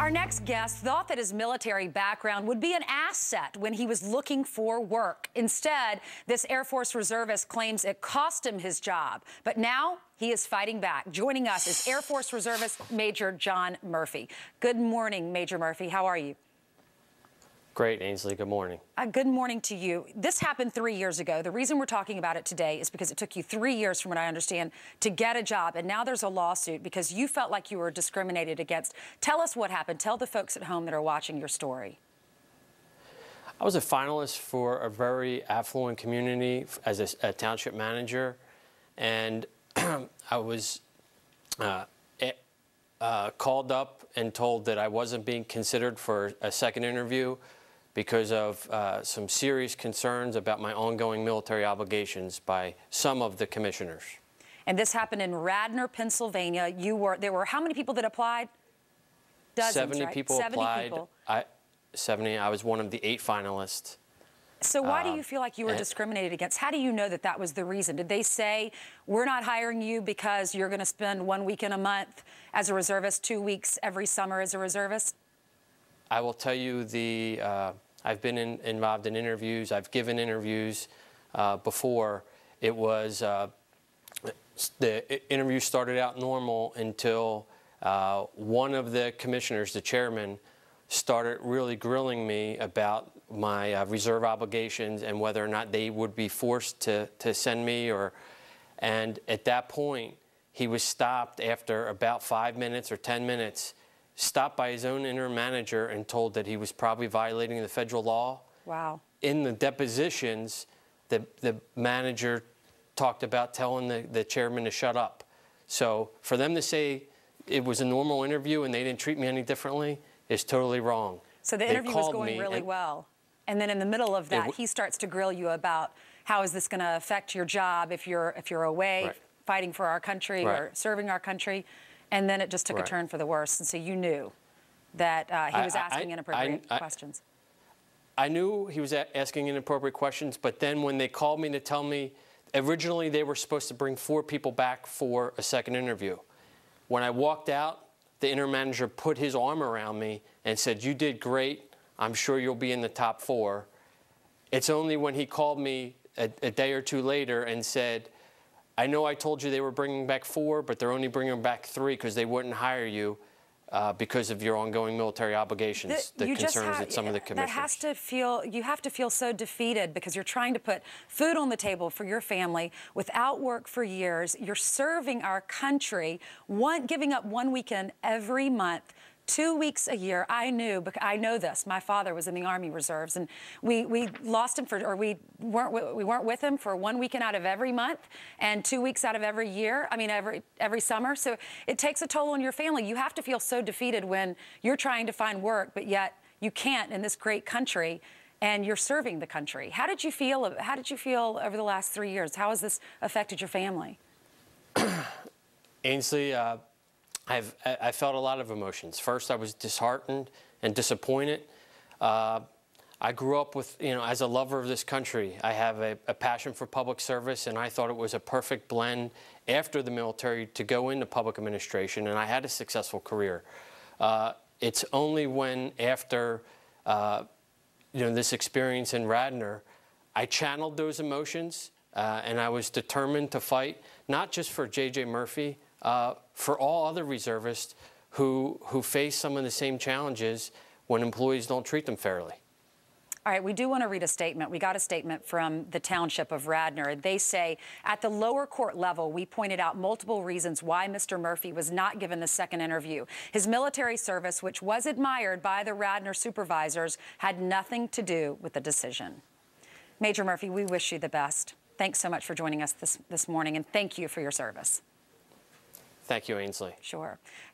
Our next guest thought that his military background would be an asset when he was looking for work. Instead, this Air Force reservist claims it cost him his job. But now he is fighting back. Joining us is Air Force Reservist Major John Murphy. Good morning, Major Murphy. How are you? Great, Ainsley. Good morning. Good morning to you. This happened 3 years ago. The reason we're talking about it today is because it took you 3 years, from what I understand, to get a job. And now there's a lawsuit because you felt like you were discriminated against. Tell us what happened. Tell the folks at home that are watching your story. I was a finalist for a very affluent community as a township manager. And I was called up and told that I wasn't being considered for a second interview because of some serious concerns about my ongoing military obligations by some of the commissioners. And this happened in Radnor, Pennsylvania. There were how many people that applied? Dozens, 70 right? people 70 applied. People. 70. I was one of the 8 finalists. So why do you feel like you were discriminated against? How do you know that that was the reason? Did they say, we're not hiring you because you're going to spend 1 week in a month as a reservist, 2 weeks every summer as a reservist? I will tell you I've been involved in interviews. I've given interviews before. It was, the interview started out normal until one of the commissioners, the chairman, started really grilling me about my reserve obligations and whether or not they would be forced to send me. And at that point, he was stopped after about 5 minutes or 10 minutes, stopped by his own interim manager and told that he was probably violating the federal law. Wow. In the depositions, the manager talked about telling the chairman to shut up. So for them to say it was a normal interview and they didn't treat me any differently is totally wrong. So the interview was going really well. And then in the middle of that, he starts to grill you about how is this going to affect your job if you're away fighting for our country or serving our country. And then it just took a turn for the worse. And so you knew that he was asking inappropriate questions. I knew he was asking inappropriate questions, but then when they called me to tell me, originally they were supposed to bring 4 people back for a second interview. When I walked out, the interim manager put his arm around me and said, "You did great. I'm sure you'll be in the top 4. It's only when he called me a day or 2 later and said, "I know I told you they were bringing back 4, but they're only bringing back 3 because they wouldn't hire you because of your ongoing military obligations," the concerns that some of the commissioners. You have to feel so defeated because you're trying to put food on the table for your family without work for years. You're serving our country, giving up 1 weekend every month, 2 weeks a year. I know this. My father was in the Army Reserves, and we lost him we weren't with him for 1 weekend out of every month and 2 weeks out of every year. I mean, every summer. So it takes a toll on your family. You have to feel so defeated when you're trying to find work, but yet you can't in this great country, and you're serving the country. How did you feel? How did you feel over the last 3 years? How has this affected your family? Ainsley, I felt a lot of emotions. First, I was disheartened and disappointed. I grew up with, as a lover of this country, I have a passion for public service, and I thought it was a perfect blend after the military to go into public administration, and I had a successful career. It's only when after, this experience in Radnor, I channeled those emotions, and I was determined to fight, not just for J.J. Murphy, for all other reservists who face some of the same challenges when employees don't treat them fairly. All right, we do want to read a statement. We got a statement from the township of Radnor. They say, at the lower court level, we pointed out multiple reasons why Mr. Murphy was not given the second interview. His military service, which was admired by the Radnor supervisors, had nothing to do with the decision. Major Murphy, we wish you the best. Thanks so much for joining us this morning, and thank you for your service. Thank you, Ainsley. Sure.